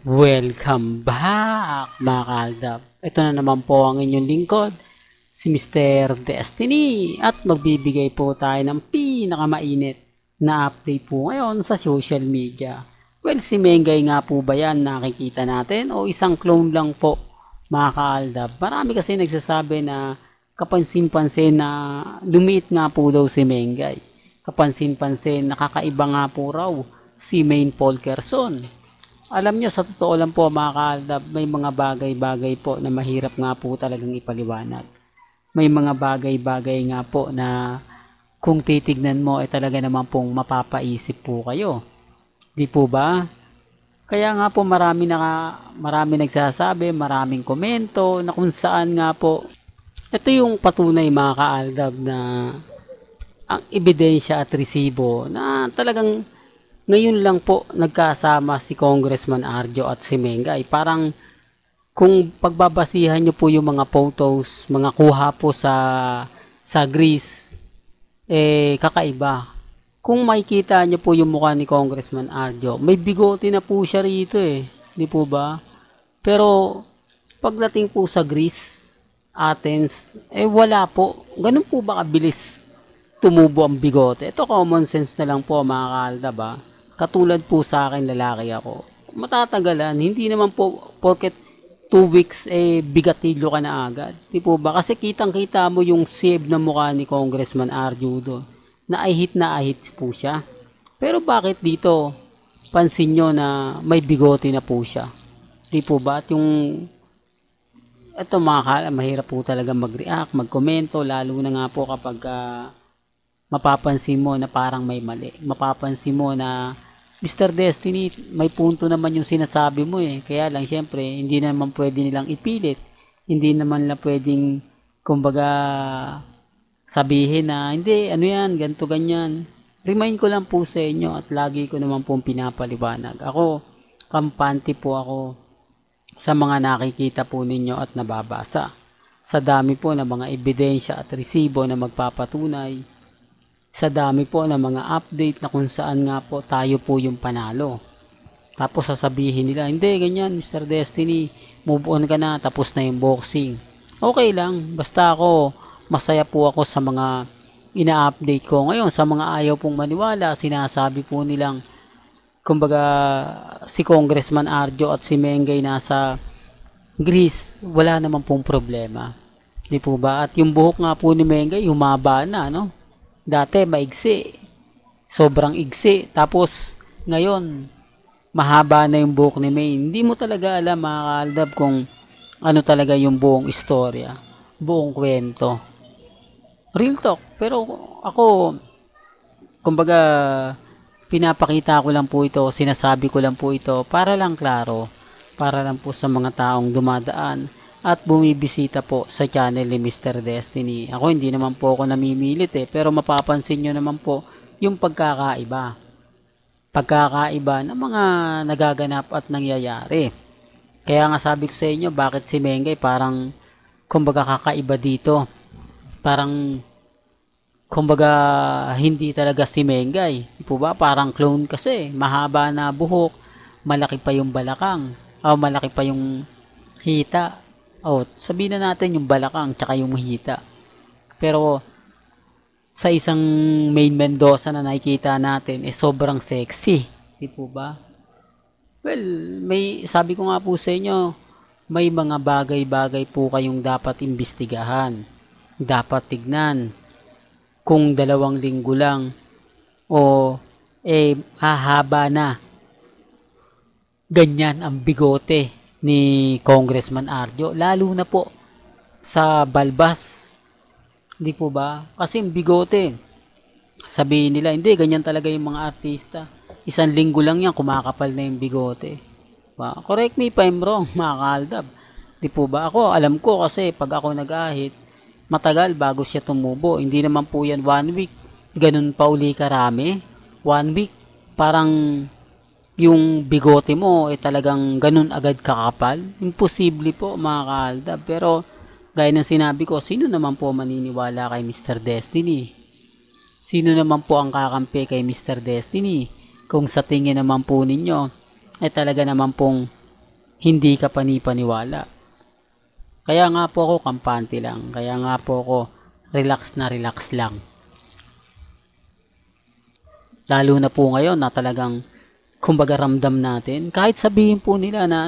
Welcome back mga kaaldab. Ito na naman po ang inyong lingkod, si Mr. Destiny at magbibigay po tayo ng pinakamainit na update po ngayon sa social media. Well, si Mengay nga po ba yan nakikita natin o isang clone lang po mga kaaldab? Marami kasi nagsasabi na kapansin-pansin na lumiit nga po daw si Mengay. Kapansin-pansin nakakaiba nga po raw si Main Polkerson. Alam nyo, sa totoo lang po mga kaaldab, may mga bagay-bagay po na mahirap nga po talagang ipaliwanag. May mga bagay-bagay nga po na kung titignan mo ay talaga naman pong mapapaisip po kayo. Di po ba? Kaya nga po marami nagsasabi, maraming komento na kung saan nga po ito yung patunay mga kaaldab na ang ebidensya at resibo na talagang ngayon lang po nagkasama si Congressman Arjo at si Mengay. Parang kung pagbabasihan nyo po yung mga photos, mga kuha po sa Greece, kakaiba. Kung makikita nyo po yung mukha ni Congressman Arjo, may bigote na po siya rito Di po ba? Pero pagdating po sa Greece, Athens, wala po. Ganun po ba kabilis tumubo ang bigote? Ito common sense na lang po mga kaaldab ba? Katulad po sa akin, lalaki ako. Matatagalan, hindi naman po porket 2 weeks bigatilyo ka na agad. Di po ba? Kasi kitang-kita mo yung save na mukha ni Congressman Arjo doon. Na ahit po siya. Pero bakit dito pansin nyo na may bigote na po siya? Di po ba? At yung ito mahirap po talaga mag-react, mag-komento, lalo na nga po kapag mapapansin mo na parang may mali. Mapapansin mo na Mr. Destiny, may punto naman yung sinasabi mo Kaya lang syempre, hindi naman pwede nilang ipilit. Hindi naman lang pwedeng kumbaga sabihin na hindi, ano yan, ganito ganyan. Remind ko lang po sa inyo at lagi ko naman pong pinapaliwanag. Ako, kampante po ako sa mga nakikita po ninyo at nababasa. Sa dami po ng mga ebidensya at resibo na magpapatunay, sa dami po ng mga update na kung saan nga po tayo po yung panalo. Tapos sasabihin nila, hindi, ganyan, Mr. Destiny, move on ka na, tapos na yung boxing. Okay lang, basta ako, masaya po ako sa mga ina-update ko. Ngayon, sa mga ayaw pong maniwala, sinasabi po nilang, kumbaga, si Congressman Arjo at si Mengay nasa Greece, wala naman pong problema. Di po ba? At yung buhok nga po ni Mengay, humaba na, no? Dati maigsi, sobrang igsi, tapos ngayon mahaba na yung buhok ni May. Hindi mo talaga alam mga kaaldab kung ano talaga yung buong istorya, buong kwento. Real talk. Pero ako, kumbaga pinapakita ko lang po ito, sinasabi ko lang po ito para lang klaro, para lang po sa mga taong dumadaan at bumibisita po sa channel ni Mr. Destiny. Ako hindi naman po ako namimilit pero mapapansin nyo naman po yung pagkakaiba. Pagkakaiba ng mga nagaganap at nangyayari. Kaya nga sabi ko sa inyo, bakit si Mengay parang kumbaga kakaiba dito. Parang kumbaga hindi talaga si Mengay. Di po ba? Parang clone kasi. Mahaba na buhok, malaki pa yung balakang, o malaki pa yung hita. Sabihin na natin yung balakang tsaka yung hita. Pero sa isang Main Mendoza na nakikita natin sobrang sexy. Di po ba? Well, sabi ko nga po sa inyo, may mga bagay-bagay po kayong dapat imbestigahan. Dapat tignan kung 2 linggo lang o hahaba na. Ganyan ang bigote ni Congressman Arjo, lalo na po sa balbas. Hindi po ba? Kasi yung bigote, sabihin nila, hindi, ganyan talaga yung mga artista. 1 linggo lang yan, kumakapal na yung bigote. Correct me if I'm wrong, mga kaaldab. Di po ba? Ako, alam ko kasi pag ako nag-ahit, matagal bago siya tumubo. Hindi naman po yan 1 week. Ganun pa uli karami. 1 week, parang yung bigote mo talagang ganun agad kakapal. Imposible po mga kaaldab. Pero gaya ng sinabi ko, sino naman po maniniwala kay Mr. Destiny? Sino naman po ang kakampi kay Mr. Destiny? Kung sa tingin naman po ninyo, talaga naman pong hindi ka panipaniwala. Kaya nga po ako kampante lang. Kaya nga po ako relax na relax lang. Lalo na po ngayon na talagang kumbaga ramdam natin. Kahit sabihin po nila na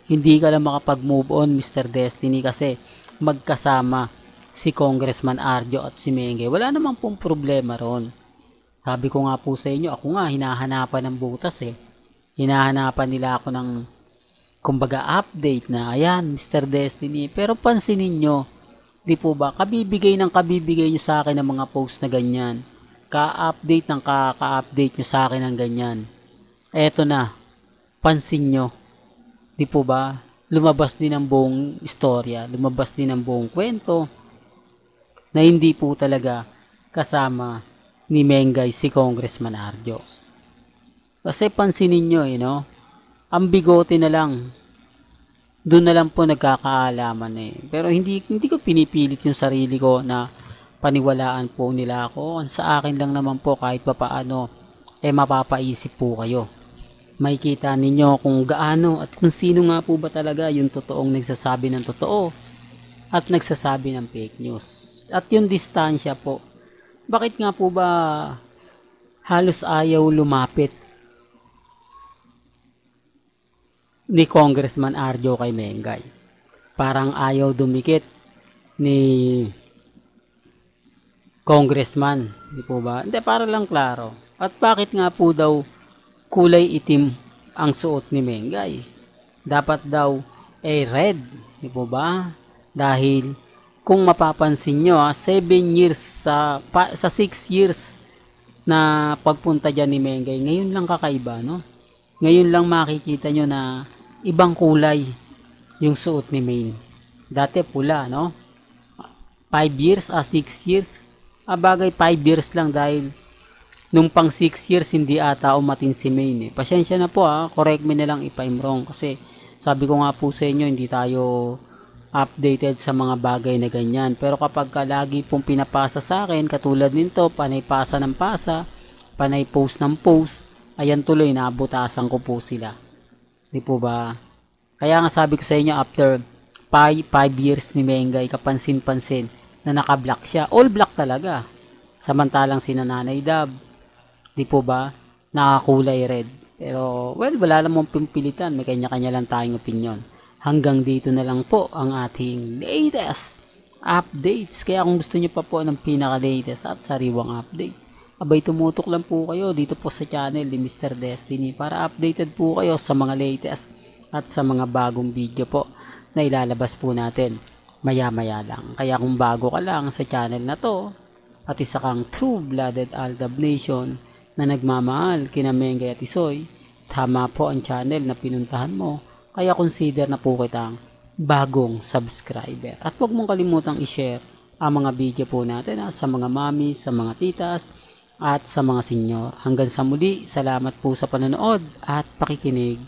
hindi ka lang makapag-move on Mr. Destiny kasi magkasama si Congressman Arjo at si Mengay. Wala namang pong problema ron. Sabi ko nga po sa inyo, ako nga hinahanapan ng butas eh. Hinahanapan nila ako ng kumbaga update na ayan Mr. Destiny. Pero pansinin nyo, di po ba, kabibigay nyo sa akin ng mga post na ganyan. Ka-update ng ka-update nyo sa akin ng ganyan. Eto na, pansin nyo, di po ba, lumabas din ang buong istorya, lumabas din ang buong kwento na hindi po talaga kasama ni Mengay si Congressman Arjo. Kasi pansinin nyo, ang bigote na lang, doon na lang po nagkakaalaman eh. Pero hindi ko pinipilit yung sarili ko na paniwalaan po nila ako. Sa akin lang naman po kahit papaano mapapaisip po kayo. Makikita ninyo kung gaano at kung sino nga po ba talaga yung totoong nagsasabi ng totoo at nagsasabi ng fake news. At yung distansya po. Bakit nga po ba halos ayaw lumapit ni Congressman Arjo kay Mengay? Parang ayaw dumikit ni Congressman, di po ba? Hindi, para lang klaro. At bakit nga po daw kulay itim ang suot ni Mengay? Dapat daw red, di po ba? Dahil kung mapapansin nyo, 7 years sa 6 years na pagpunta dyan ni Mengay, ngayon lang kakaiba, no? Ngayon lang makikita nyo na ibang kulay yung suot ni Maine. Dati pula, no? 5 years, 6 years. Bagay 5 years lang dahil nung pang 6 years hindi ata umatin si Maine eh. Pasensya na po correct me na lang if I'm wrong kasi sabi ko nga po sa inyo hindi tayo updated sa mga bagay na ganyan. Pero kapag lagi pong pinapasa sa akin katulad nito, panay pasa ng pasa, panay post ng post, ayan tuloy nabutasan ko po sila. Di po ba? Kaya nga sabi ko sa inyo after 5 years ni Mengay kapansin-pansin na naka-black siya. All black talaga. Samantalang si Nanay Dab, di po ba, nakakulay red. Pero, well, wala namang pimpilitan. May kanya-kanya lang tayong opinion. Hanggang dito na lang po ang ating latest updates. Kaya kung gusto nyo pa po ng pinaka-latest at sariwang update, abay tumutok lang po kayo dito po sa channel ni Mr. Destiny para updated po kayo sa mga latest at sa mga bagong video po na ilalabas po natin maya-maya lang. Kaya kung bago ka lang sa channel na to at isa kang true-blooded Aldab Nation na nagmamahal kina Mengay at Isoy, tama po ang channel na pinuntahan mo. Kaya consider na po kitang bagong subscriber. At huwag mong kalimutang i-share ang mga video po natin sa mga mami, sa mga titas, at sa mga senyor. Hanggang sa muli, salamat po sa panonood at pakikinig.